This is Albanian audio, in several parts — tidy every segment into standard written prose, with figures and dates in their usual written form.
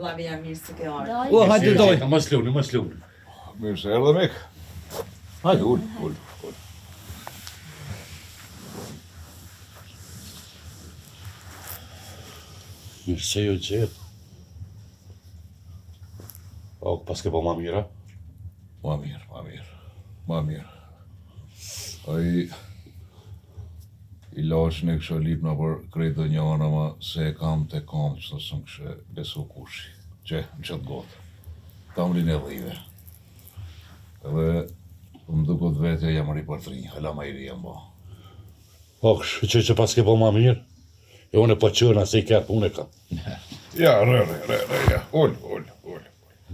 vllavi jam mirë se ke ardhur. O, hajde doj. Mos luni. Mirë se erdhe Mik. Hajde, ul. Mirë se ju gjithë. O, pas ke po ma mira? Ma mirë. Ai i lashin e kësha lip në për krejtë dhe njëna ma se e kam të kam që të së më këshe besu kushi. Që, në qëtë gotë. Kam rinë e dhive. Edhe më dukot vetja jam ripërtrinj, hala ma i ri jam ba. O, që pas ke po ma mirë? E unë e po qëna se i kërë unë e kam. Ja, re, ja, ull.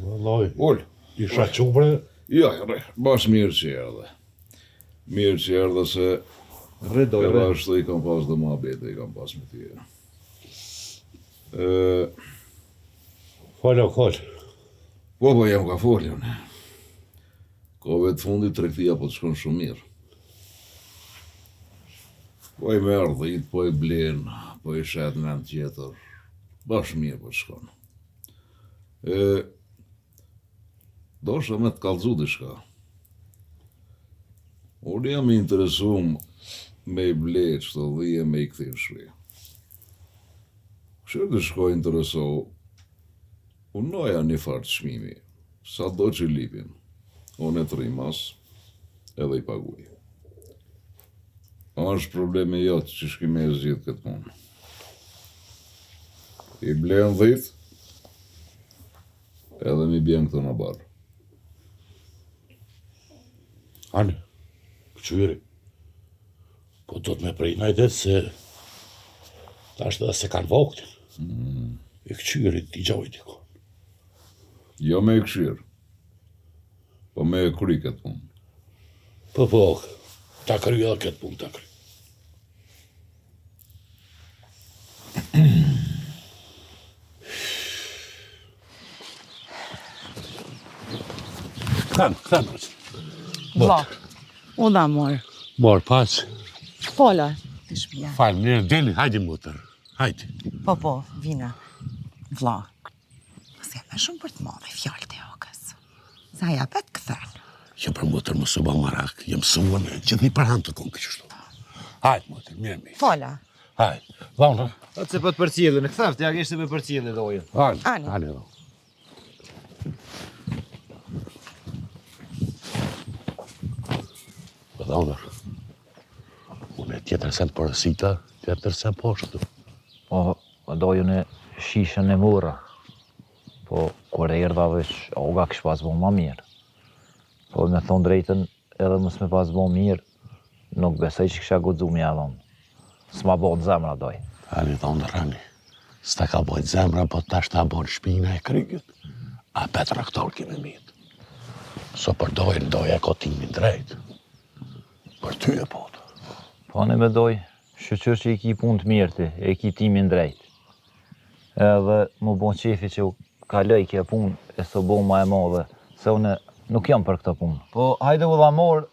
Vallaj, Ull. isha qubre? Ja, re, bas mirë që erdhe. Mirë që erdhe se Rridoj, edhe ashtu i kam pas dhe ma bete, i kam pas me tjera. Fala. Po, jam ka folja, ne. Kove të fundit tregtia po të shkon shumë mirë. Po i merë dhit, po i blen, po i shet në vend tjetër. Bash mirë po të shkon. Dosha me të kallëzu diçka. Unë jam i interesum me i ble qëto dhije me i këthir shri. Kështë të shkoj interesohu, unë noja një farë të shmimi, sa do që lipin, unë e të rimas edhe i paguj. Është probleme jotë që shkime e zhjitë këtë punë. I blenë dhit, edhe mi bjen këto në barë. Anë, këqyri. Po do të me prej najtet se ta është edhe se kanë voktin. I këqyri t'i gjojt i konë. Jo me e këshirë, po me e kry këtë punë. Po, ta kry edhe këtë punë, ta kry. Këtanë. Vlla, u dha morë. Morë pas. Fola, të shpia. Falë, mirë, deli, hajdi mutër. Hajdi. Po, vina. Vlla, se me shumë për të madhe fjallë të okës. Sa ja pet këthen. Jo për mutër më së ba marak, jem suën e gjithë një përhanë të konë kështu. Hajdi mutër, mirë mi. Fola. Hajdi, vauna. Atë se po të përcjellin, e këthaftë, ja kishtë me përcjellin dojën. Ani. Po dhaunër, unë e tjetër se në përësita, tjetër se në poshtu. Po, dojën e shishën e mura. Po, kur e erdha veç, oga kështë pas bo ma mirë. Po, me thonë drejten, edhe mës me pas bo mirë, nuk besoj që kësha guxu me adhon. S'ma bojt zemra doj. Ani, dhaunër, s'ta ka bojt zemra, po tash ta bojt shpina e krygët. A petra këtor kime mitë. So për doja e kotimin drejt. Për ty e potë. Po, ne me doj, shqyqyr që i ki punë të mirë ti, e ki timin drejt. Edhe mu bon qefi që u kaloj kje punë, e së bo ma e madhe, se une nuk jam për këtë punë. Po, hajde u dhamor,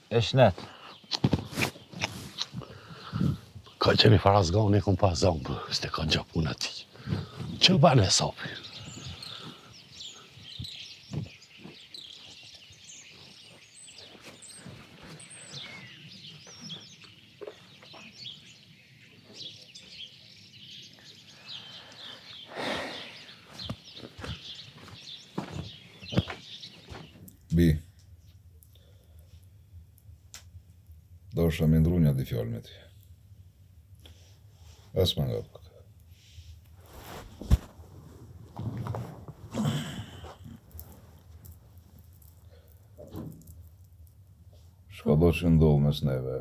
e shnet. Ka qeni farazgoni, kom pas zonë, s'te ka gjë punë ati. Që banë e sopi? Bi, do është me ndru një di fjallë me ti. As më nga këtë. Shka do që ndollë mes neve,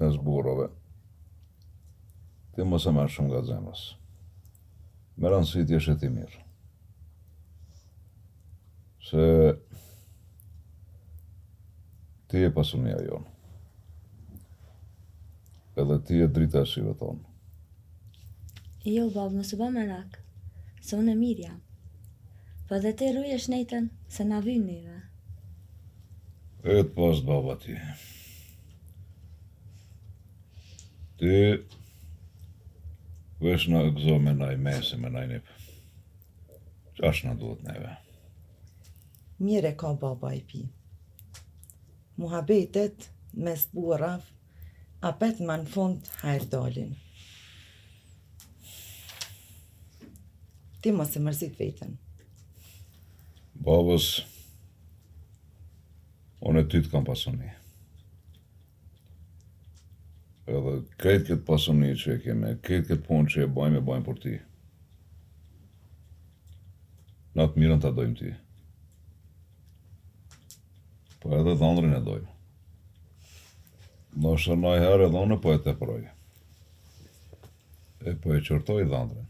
mes burove, ti mos e marrë shumë nga zemrës. Me rëndësi ti është e ti mirë. Se ti e pasunia jonë. Edhe ti e drita e shive tonë. Jo, babë, mos u bë merak, se unë e mirë jam. Po dhe ti rrujesh nejten se na vyn neve. E të pas baba ti. Ti vesh na gëzo me naj mesi, me naj nip. Qash në duhet neve? Mire ka baba i pi. Muhabetet mes burrav, apet ma në fund hajrë dalin. Ti mos e mërzit vetën. Babës, unë e ty të kam pasuni. Edhe krejt këtë pasuni që e keme, krejt këtë punë që e bajmë për ti. Na të mirën të dojmë ti. Po edhe dhëndrin e dojmë. Nështë në herë edhe unë po e teproj. E po e qërtoj dhëndrin.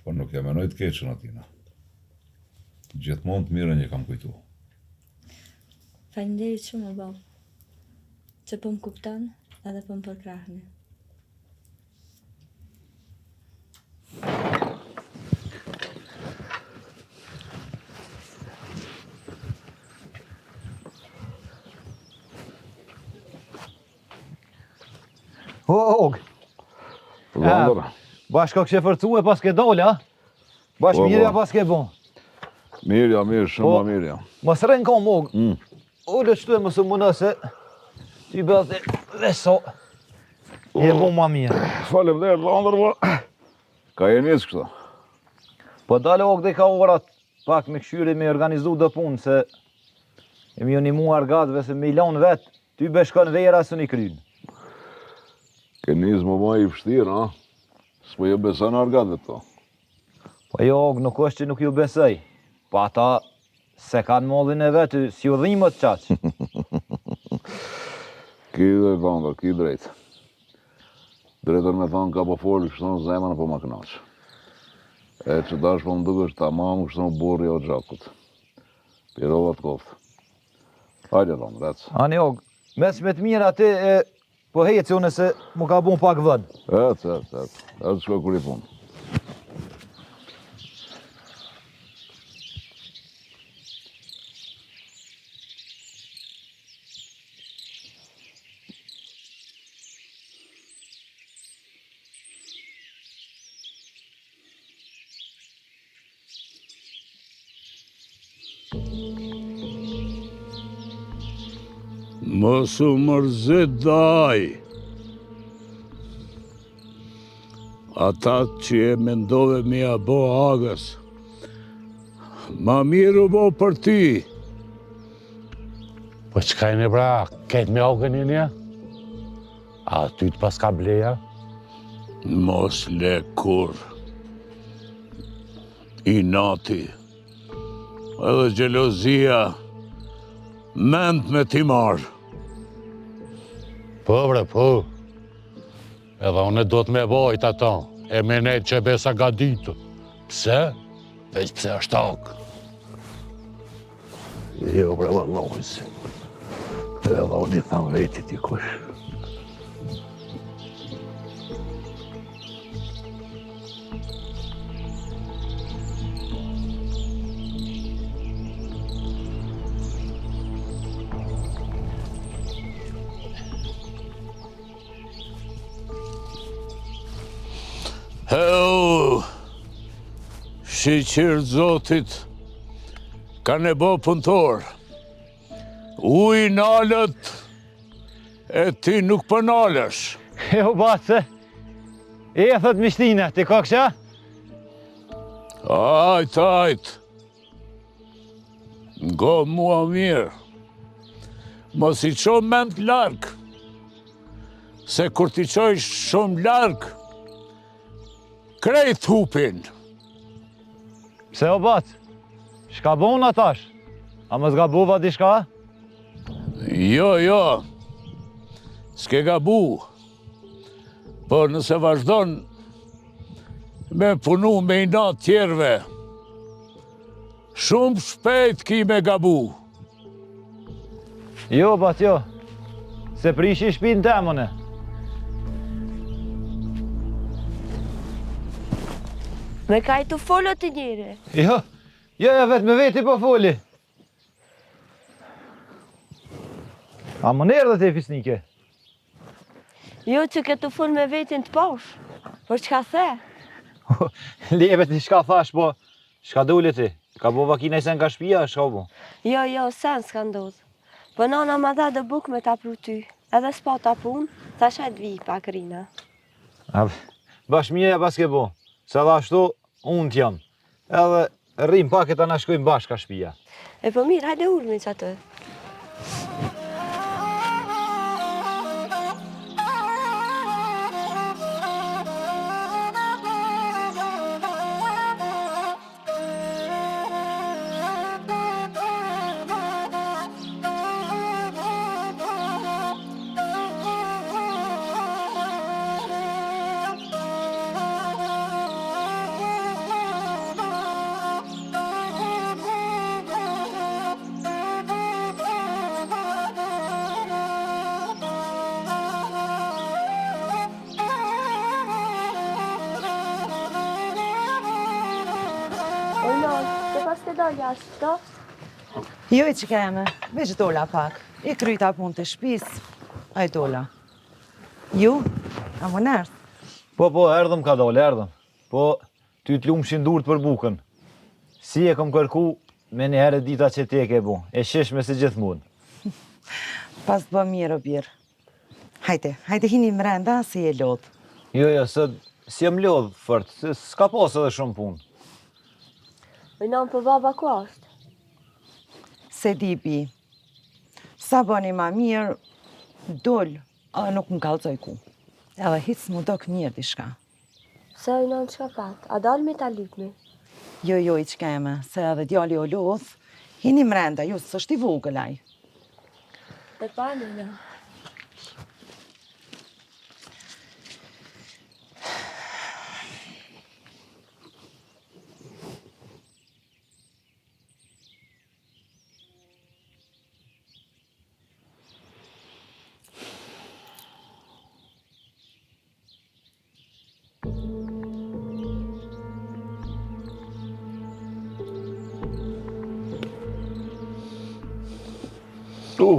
Po nuk e menoj të keqën atina. Gjithmonë të mirën e kam kujtu. Faleminderit shumë, bab. Që po më kupton edhe po më përkrahni. Og, Dhëndër. bashka kështë e fërcu e pas ke dole, a? Bash Po, mirja po. pas ke bon. Mirja, mirë, shumë Po. ma mirja. Mos rënë kom, og. Ullë qëtu e mësë më nëse, ty bëllë dhe so, je bon ma mirë. Falem dhe, dhëndër, po. Ka e njësë kështu. Po dalë og dhe ka orat, pak me këshyri me organizu dhe punë, se e mi unimuar gatëve se me ilon vetë, ty beshkon vera së një krynë. Ke njësë më ma i pështirë, ha? S'po jo besan argatve to. Po jo, og, nuk është që nuk ju besej. Po ata se kanë mollin e vetë, si u dhimët qaqë. Ki dhe dhëndër, ki drejtë. Drejtër me thonë ka po folë kështu në zemën po ma knaqë. E që dash po më duke është tamam kështu në burri o gjakut. Pirova të koftë. Hajde dhëndër, ecë. Ani og, mes me të mirë aty e po heci unë se mu ka bun pak vënd. Ecë. Ecë shko kur i punë. Mos u mërzit daj. Ata që e mendove mi a bo agës, ma mirë u bo për ty. Po qka e në bra, ketë me agën e një? A ty të pas ka bleja? Mos le kur. I nati. Edhe gjelozia mend me ti marë. Po bre, po. Edhe unë do të me bojt ato, e me ne që besa ga ditu. Pse? Veç pse është agë. Jo, bre, vallojnë si. Edhe unë i thamë vetit i kush. Heu, shiqirë zotit, ka ne bo punëtor. Uj nalët, e ti nuk përnalësh. Jo, batse, e thët mishtine, ti ka kësha? Ajt. Ngo mua mirë. Mos i qo mend larkë. Se kur ti qoj shumë larkë, krejt hupin. Pse o batse, shka bon atash? A më zgabuva di shka? Jo, s'ke gabu. Por nëse vazhdon me punu me i natë tjerve, shumë shpejt ki me gabu. Jo, bat, jo. Se prishi shpinë temone. Me ka i të folot të njëri. Jo, vetë me veti po foli. A më nërë dhe te fisnike? Jo që ke të fol me vetin të posh. Por që ka the? Lepet një shka thash, po shka dule ti? Ka bo vakina i sen ka shpia, shka bo? Jo, sen s'ka ndodh. Po nana ma dha dhe buk me ta pru ty. Edhe s'pa ta pun, thash e t'vi pak rina. Bashmija pas ke bo, se dha ashtu, unë t'jam. Edhe rrim pak e ta na shkojmë bashka shpia. E po mirë, hajde urmi që atë. Jo i që keme, veç dola pak. I kryta pun të shpis, a i dola. Ju, a më nërth? Po, erdhëm ka dole, erdhëm. Po, ty t'lumë shindurët për bukën. Si e kom kërku, me një herë dita që ti e ke bu. E sheshme se gjithmonë. Pas të bë mirë o birë. Hajde hini mrenda, si e lodhë. Jo, si jem lodhë, fërt, s'ka pas edhe shumë punë. Me nëmë për baba ku ashtë? Se di bi, sa bëni ma mirë, dol, a nuk më kalzoj ku. Edhe hic më dok mirë di shka. Se e nëmë qka pat, a dalë me ta lypni? Jo, i që keme, se edhe djali o lodh, hini mrenda, ju s'është i vogëlaj. Dhe pa në në.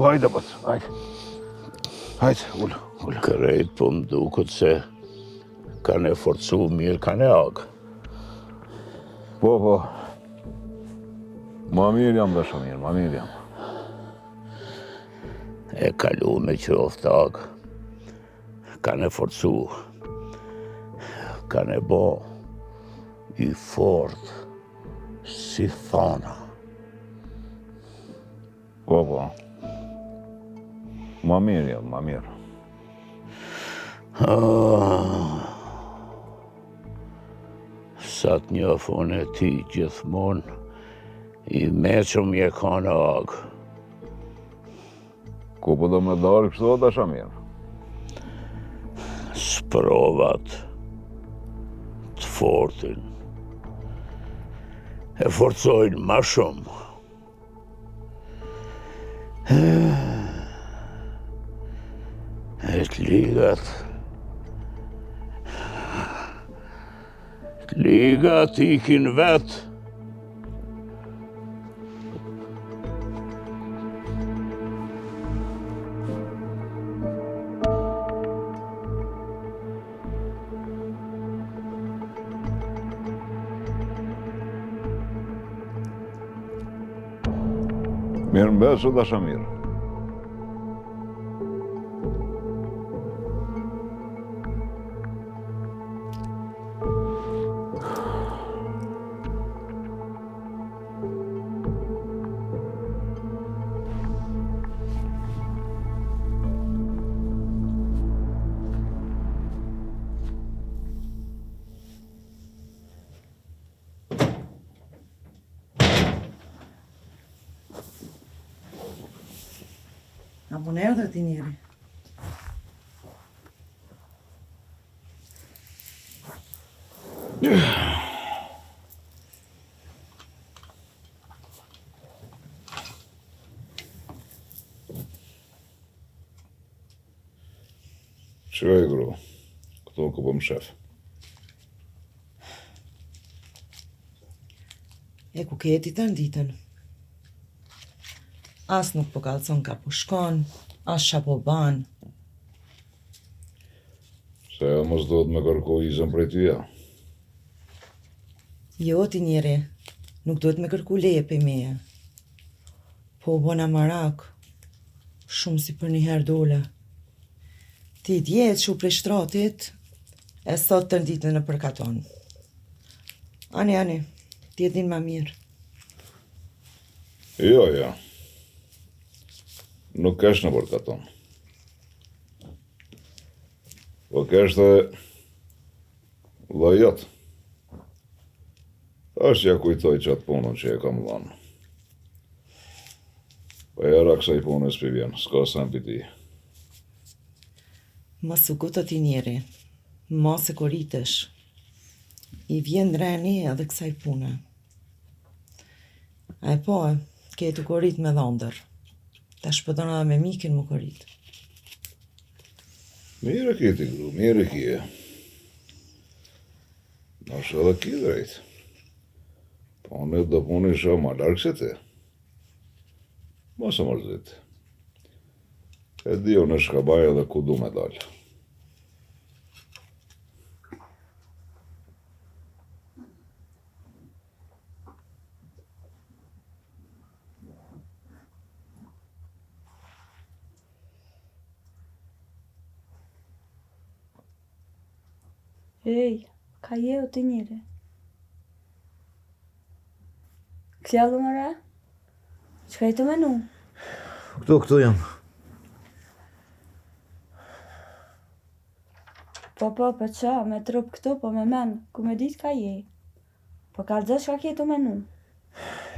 Hajde, bët, hajde. Hajde, ullë. Krejt po më duket se kanë e forcu mirë, kanë e agë. Po. Ma mirë jam dhe shumë mirë, ma mirë jam. E kalu me qoftë agë. Kanë e forcu. Kanë e bo i fort si thana. Po. Ma mirë jam, ma mirë. Sa t'njofun e ti gjithmonë, i meqëm je ka në agë. Ku po do me darë kështu dhe shumë mirë? Sprovat të fortin. E forcojnë ma shumë. E t'ligat ikin vetë. Mirë mbesu dhe shumë mirë. A më nërë ti njeri? Shkoj, gru. Këto ku po më shef. E ku ke ti të nditën? As nuk po kalcon ka po shkon, as qa po ban. Se mos do të me kërku izën prej tyja. Jo, ti njeri, nuk duhet me kërku leje për meje. Po, bona marak, shumë si për njëherë dole. Ti djetë që prej shtratit, e sot të nditën në përkaton. Ani, ti e din ma mirë. Jo. Nuk kesh në përkaton. Po kesh të lajot. Ashtë ja kujtoj qatë punën që e kam dhanë. Po era kësaj punës për vjen, s'ka sa në piti. Mos u guto ti njeri, mos e koritesh. I vjen reni edhe kësaj pune. A e po, ke të korit me dhondër. Ta shpëton edhe me mikin më korit. Mire ki ti gru, mire ki e. Nash edhe ki drejt. Po në do punë isha ma larkë se ti. Mos e mërzit. E dio në shkabaj edhe ku du me dalë. Ej, ka je o të njëri? Kjallë më ra? Qëka i të menu? Këtu jam. Po, qa, me trup këtu, po me men, ku me dit ka je? Po ka rëzë shka ke të menu?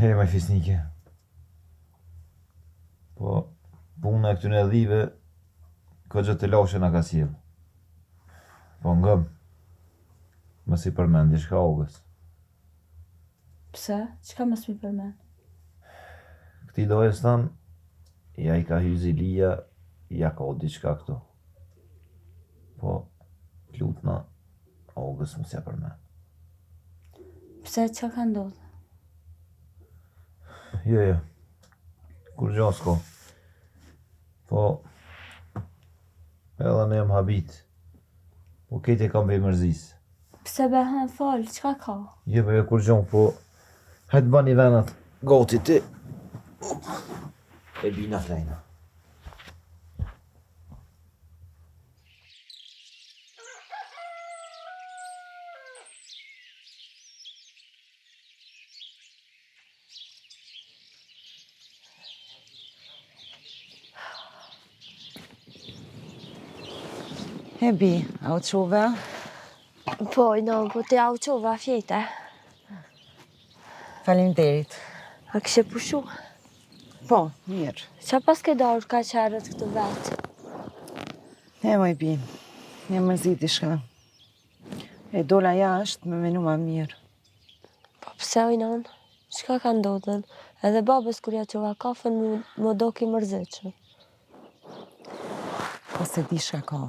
Maj fisnike. Po, puna e këtyne dhive, ka gjë të lashe nga ka sjell. Po ngëm, më si përmendi shka ogës. Pse? Qka më s'mi përmen? Këti dojes tanë, ja i ka hyzi lija, ja ka o diçka këtu. Po, lutna, ogës më s'ja përmen. Pse që ka ndodhë? Jo, kur gjo s'ko. Po, edhe ne jam habit. Po, kejt e kam bëj mërzis. Pse behen falë, qka ka? Jo, kur gjo, po, hajtë bani venat, gati ti. E bina flejna. Bi, a u quve? Po, po ti au qova fjete. Faleminderit. A këshe pushu? Po, mirë. Qa pas ke darë ka qerët këtë vetë? Moj bi, me mërzit i shka. E dola jashtë me menu ma mirë. Po pse ojnon? Qka ka ndodhen? Edhe babës kur ja qova kafën më do ki mërzitshëm. Po se di shka ka.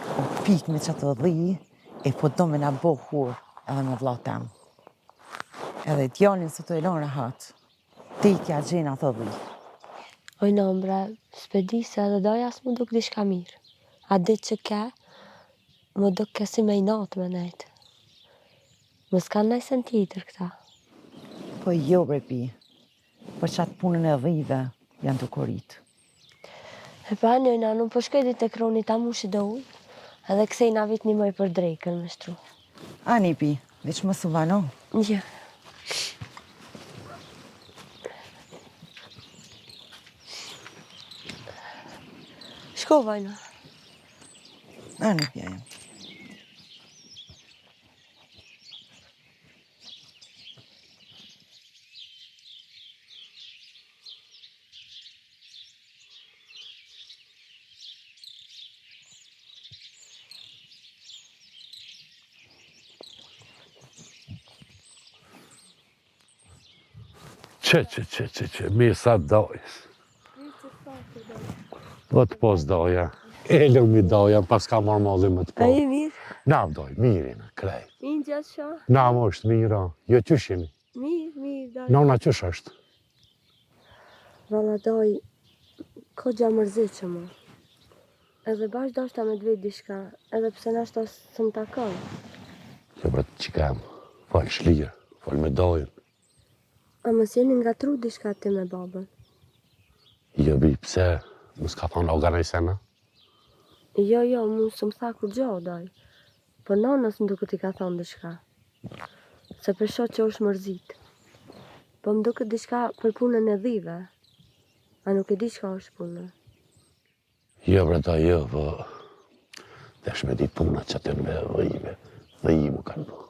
O pik me që të dhi, e po do me na bo hur edhe me vlla tem. Edhe djalin së të elon rahat, ti kja gjena të dhi. Ojnon bre, s'pedi se edhe doja s'mu duk di shka mirë. A dit që ke, më duk ke si me i natë me nejtë. Më s'ka nejsen tjetër këta. Po jo bre pi, për qatë punën e dhive janë të korit. E pa njëna, nuk po shkojti të kroni ta mushi do ujë, edhe ksejna vit një mëj për drejkën me shtru. Ani pi, veç më suvano. Ja. Shko vajna. Ani pi ajo. Që, mi sa dojës. Do të pos doja. Elë mi doja, pas ka marrë malli më të po. A je mirë? Na doj, mirin, krej. Minë gjatë sha? Na më është mira, jo qysh jemi. Mirë, doj. Nona qysh është? Valla doj, ko gja mërzit që më. Edhe bash do shta me dvejt dishka, edhe pse nashta së më takon. Jo, bre, që kam, po Fal shlirë, fal me dojën. A mos jeni ngatru diçka ti me babën? Jo, bi, pse? Mos ka thonë oga në i sena? Jo, mu së më tha kur gjo, doj. Po nonës më duke t'i ka thonë diçka. Se për shoh që është mërzit. Po më duke diçka për punën e dhive. A nuk e di çka është puna? Jo, brata, jo, po... Desh me ditë puna që atë me dhive. Dhe i mu kanë po.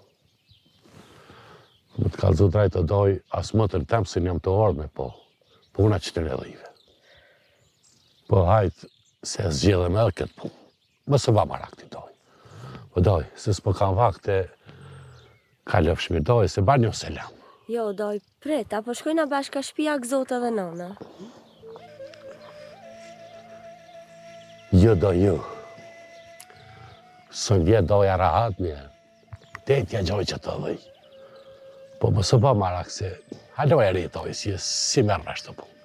Më të kalëzu drejtë të doj, as më të në temë si njëm të ardhme, po. Puna që të në dhive. Po hajtë, se zgjidhe me edhe këtë punë. Më së va marak t'i doj. Po doj, se s'po kam vakte, ka lëf shmirë doj, se bar një selam. Jo, doj, pret, apo shkojna bashka shtëpia gëzota dhe nona. Jo, doj, jo. Së vjetë doja rahat mirë. Tetja gjoj që të dhej. Po më së va marak se, halo e rritoj, si merë rrështë të punë.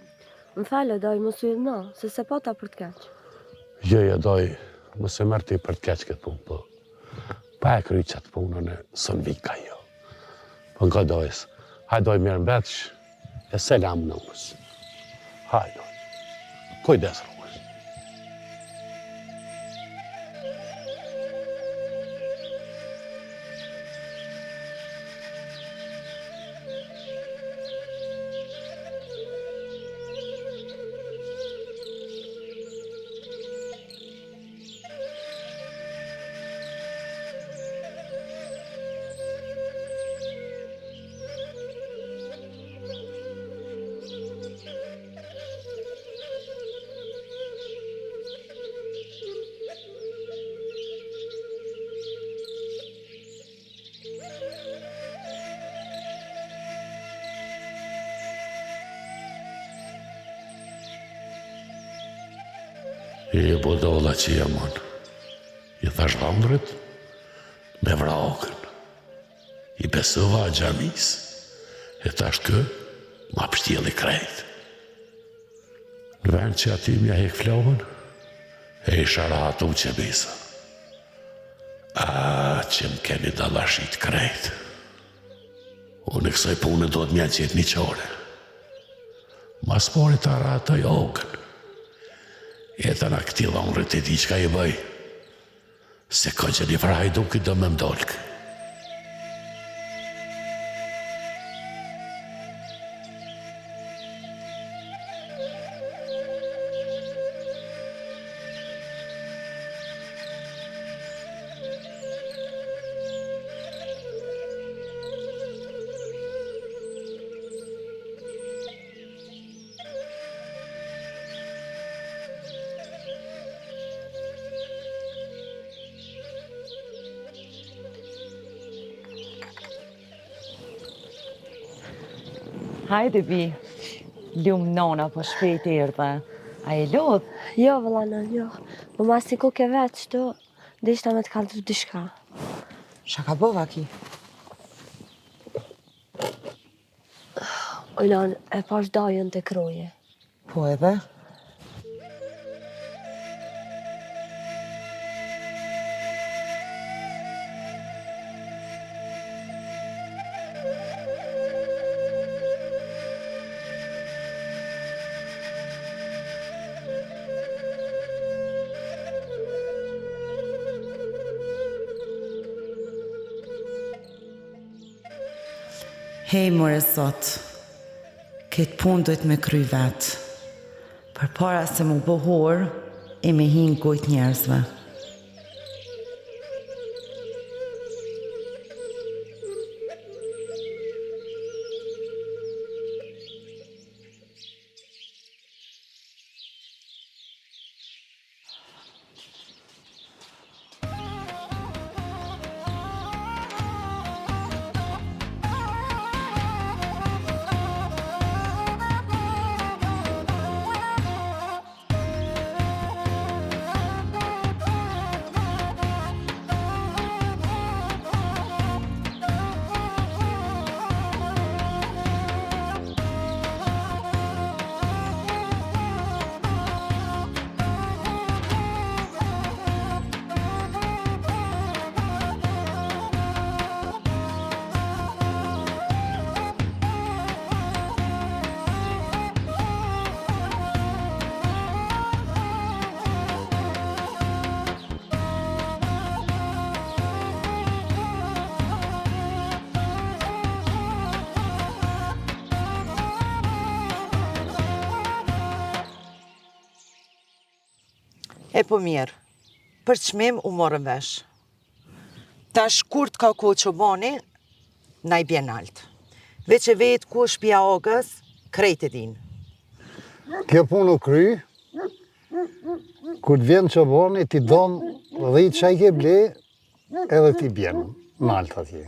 Më falë, doj, mos u idhno, se se po ta për t'keq. Jo, doj, më se mërë ti për t'keq këtë punë, po pa e kry qatë punën e sën vika jo. Po nga dojës, doj mirë mbetësh, e selam në umës. Doj, kujdes rrugës. I bodolla që jamon, I thash Londrit, me vrahokën. I besova gjamis, e thash kë, ma pështjeli krejt. Në vend që aty mja hek flavën, e isha ratu që bisa. Që më keni dalashit krejt. Unë e kësoj punë do të mja qetë një qore. Mas pori të ratoj ogën. Eta na këti dhonrët e di qka I bëj. Se ko që një vraj duke do me mdolkë. Hajde bi, lumë nona po shpejt erdhe. A e lodh? Jo, vëllana, jo. Po mas si ku ke vetë qëto, dhe ishta me t'kallë të dishka. Shaka bova ki? Ojlan, e pash dajën të kroje. Po edhe? Hej, more sot, këtë punë dojt me kry vetë. Për para se mu bohor, e me hinë gojt njerëzve. E po mirë, për çmim u morën vesh. Tash kur t'ka kohë qobani, na i bjen alt. Veç e vetë ku është shtëpia Agës, krejt e din. Kjo punë u kry, kur t'vjen qobani, ti don 10 çaj ke ble, edhe ti bjen në alt atje.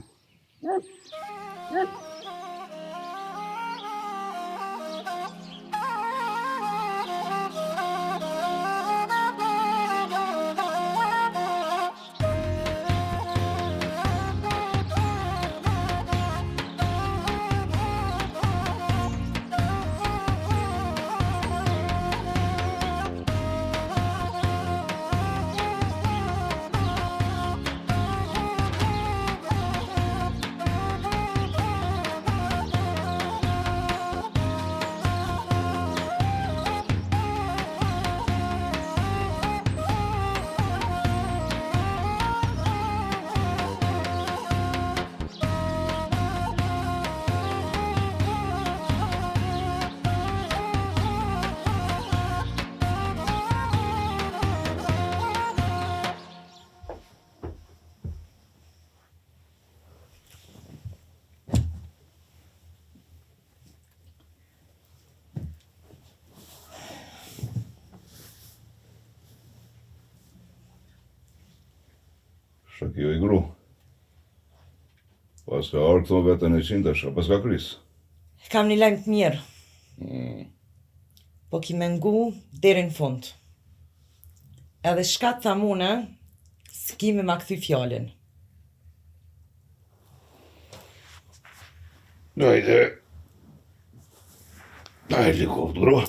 Shakjo i gru. Pas ka arë këto vetën e qintash, pas ka kris. Kam një lajm të mirë. Po ki mengu deri në fund. Edhe shka të thamune, s'ki me ma kthy fjallin. Hajde. Hajde, koftë, gru.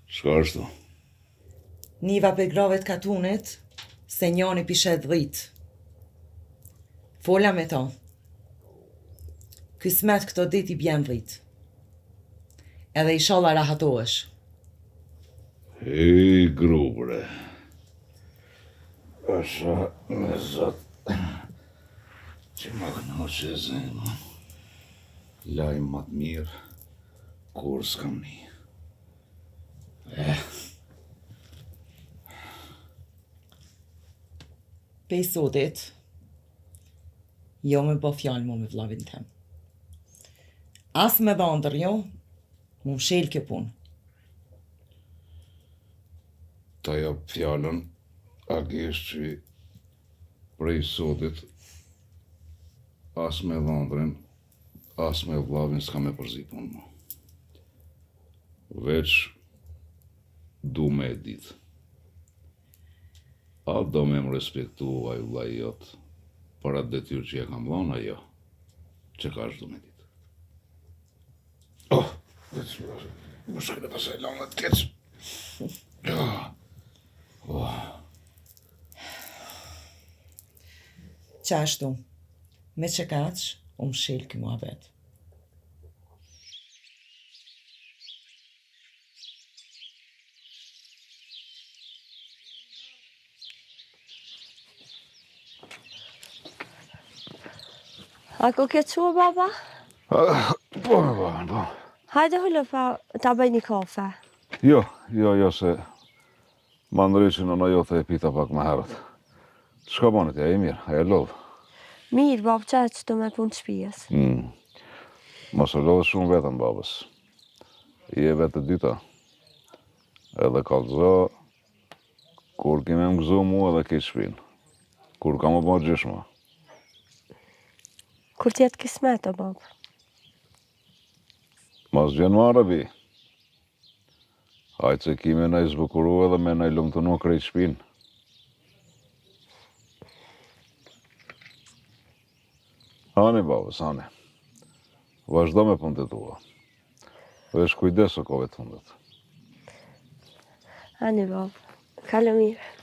Shka është to? Niva për grave të katunit, se njoni pishet 10. Fola me ta. Kismet këto dit i bjen 10. Edhe inshallah rahatohesh. Hej, gru, bre. Asha me zot. Që ma kënoqe zemë. Lajmë matë mirë, kur s'kam një. Pej sotit, jo me bo fjallë mu me vlavin tem. As me bandër jo, mu mshel kjo punë. Ta jap fjallën, a gjesh që prej sotit, as me dhëndrin, as me vlavin s'ka me përzi punë mu. Veç du me e ditë. A do me më respektu aju vlaj jotë për atë detyrë që ja kam dhona, jo, që ka është du me ditë. Oh, më shkële pasaj lanë të kecë. Qashtu, me që kaq, u mshel kjo mua vetë. A ku ke qua, baba? Po. Hajde hullu pa ta bëj një kafe. Jo, se ma ndryqin në jote e pita pak me herët. Shka bonit, ja i mirë, a e lodhë. Mirë, bab, që të me punë shpijes. Mos e lodhë shumë vetën, babës. I e vetë dyta. Edhe kalëzo, kur kime më gëzu mu edhe ke shpinë. Kur ka më bërë gjishma. Kur t'jetë kismet, o bab? Mas gjenë më arabi. Hajtë se kime na i zbukuru edhe me na i lumëtunu krejt shpinë. Hani, babës, hani. Vazhdo me punë të tua. Vesh kujdes o kove të fundet. Hani, bab. Kalo mirë.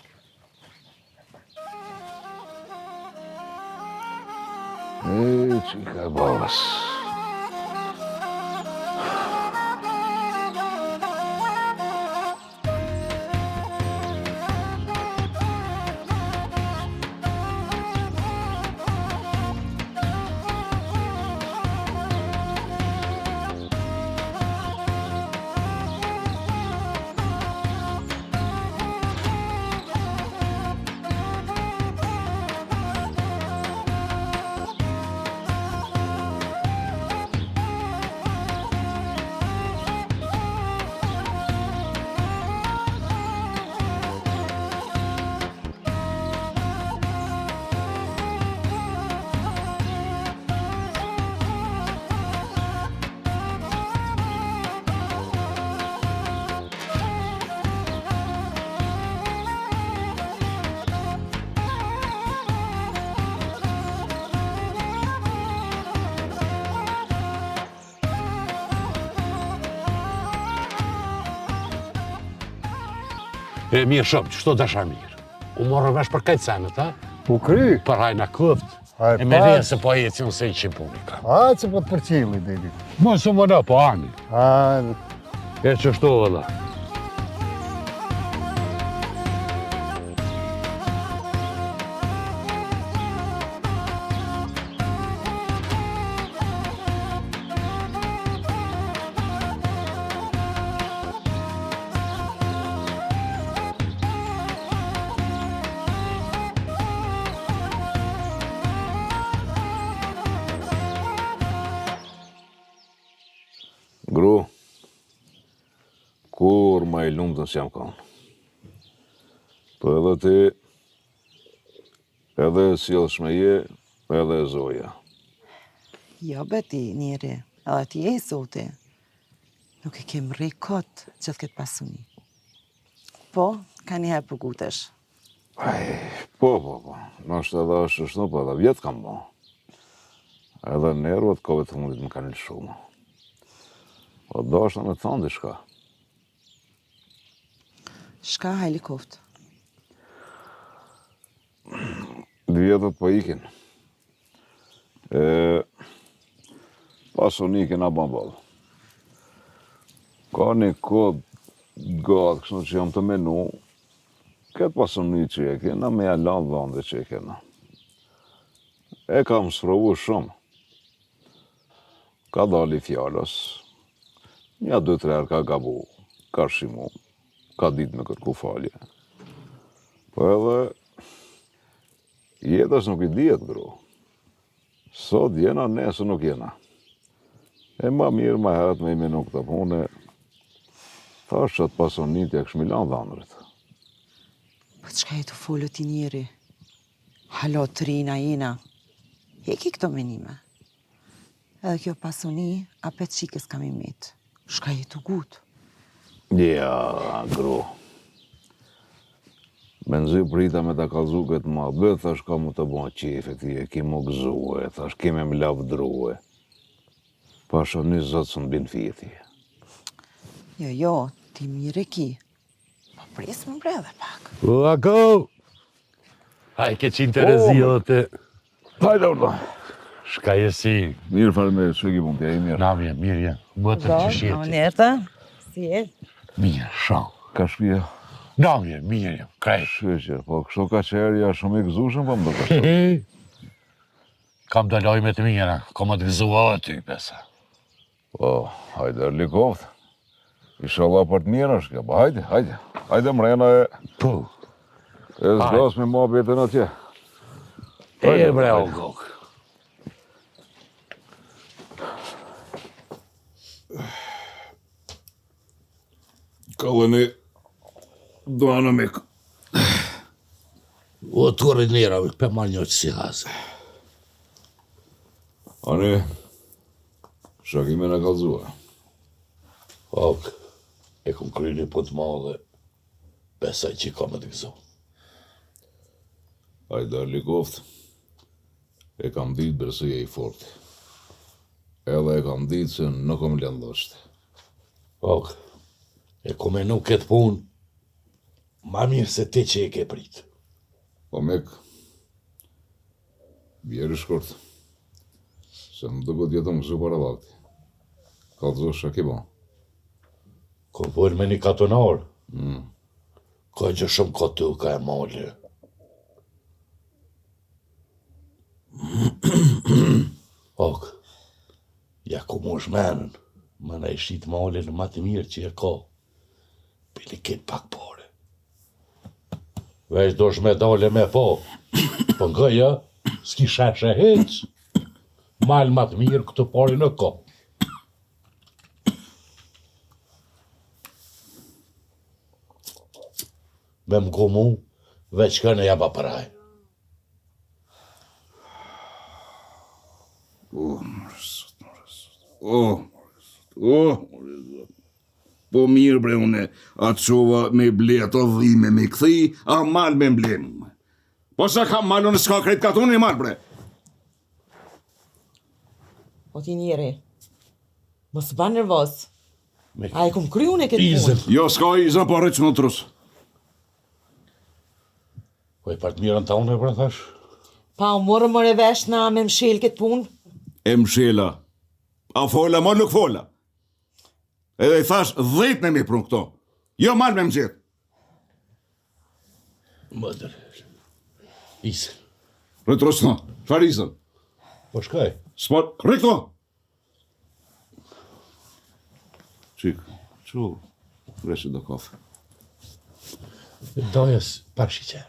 Qika babës. E mirë shumë, që shto dasha mirë. U morë vesh për kajtë senet, ha? Po kry. Për hajna këft. Haj, E me pas. rejë se po e që nëse i qipuni ka. Hajde që po të përqili, dedi. Mos u më në, po ani. Hajde. E që shto vëlla. Gru, kur ma I lumëtën s'jam kanë. Po edhe ti, edhe sjellsh me je, edhe zoja. Jo, beti, njeri, edhe ti e zoti. Nuk I kem rri kot që të këtë pasuni. Po, ka njëherë përgutesh. Po, nështë edhe është shno, po edhe vjetë kam bo. Edhe nervat kove të fundit më kanë lëshumë. Po dashna me thonë diçka. Shka helikoft. Vjetët po ikin. Pasuni kena bambal. Ka një kod gatë, kështu që jam të menu, këtë pasuni që e kena, me jalan dhande që e kena. E kam sprovu shumë. Ka dali fjallës, nja 2-3 herë ka gabu, ka shimu, ka dit me kërku falje. Po edhe, jetës nuk I dihet, bro. Sot jena, nesër nuk jena. E ma mirë ma herët me I menu këta pune, thash që të pasonit ja këshmilan dhandrit. Po të shka e të folë ti njeri? Halo të rina jena. Heki këto menime. Edhe kjo pasoni, apet shikës kam I metë. Shka e të gut. Ja, gru. Me nëzi prita me ta kalzu këtë ma bëtë, thash ka mu të bon qefe ti, e ki mu gëzue, thash kime më lavdrue. Pasha një zotë së në bin fjeti. Jo, ti mire ki. Po pres më bre dhe pak. O, ako! Haj, ke qinë të rezi edhe të... Hajde, urda. Shka jesi? Mirë farë me që ki mund t'ja I mirë. Na mirë jem. Bëtër që shjeti. Nërta, si e? Mirë, shumë. Ka shpia? Na mirë jem. Krejt. Shqeqe, po kështu ka qërë ja shumë I gëzushëm, po më do kështu. Kam të lojme të mira, kom të gëzua dhe ty, pesa. Po, hajde, Erlikoft. Inshallah për të mirë është kjo, po hajde. Hajde mrena e... Po. E zgas me ma betën atje. E bre, o gok. Kalëni, doana me... O të kërë njëra, për ma një që si hasë. Ani, shakime në kalzua. Ok, e kom kry një punë të madhe, besaj që I ka me të gëzu. Hajde, Erlikoft, e kam ditë bërësëja I fort. Edhe e kam ditë se nuk kom lëndosht. Ok, e kom e nuk këtë punë, ma mirë se ti që e ke pritë. Po mek, bjerë shkurt, se më duket jetë më gëzu para vakti. Kalzo shak I bon. Kom përë me një katonarë, ka gjë shumë këtu ka e malë. Ok, ja ku mu shmenën, më në I shqit malën më të mirë që e ka, pili kitë pak pare. Veç do shme dole me po nga ja, s'ki sheshe hec, malë më të mirë këtë pare në ka. Me më gomu, veç kënë e jaba praj. Po mirë bre une, atë qova me bletë o dhime me këthi, a malë me mblenë. Po sa kam malë unë s'ka kretë katë unë e malë bre. O ti njeri, mos ba nervos. A e kom kry unë e këtë Izëm. punë. Jo s'ka izën po rëqë në trusë. Po i part mirën ta unë, pra thash. Pa u morë më revesh na me mshil këtë punë. E mshela. A fola, mo nuk fola. Edhe i thash 10 në mi prun këto. Jo mal me mëgjet. Mëdër. Isë. Retrosno, çfarë isën? Po shkaj. Sport, rikto! Qik, që, reshe do kafe. Dojës pak shiqe.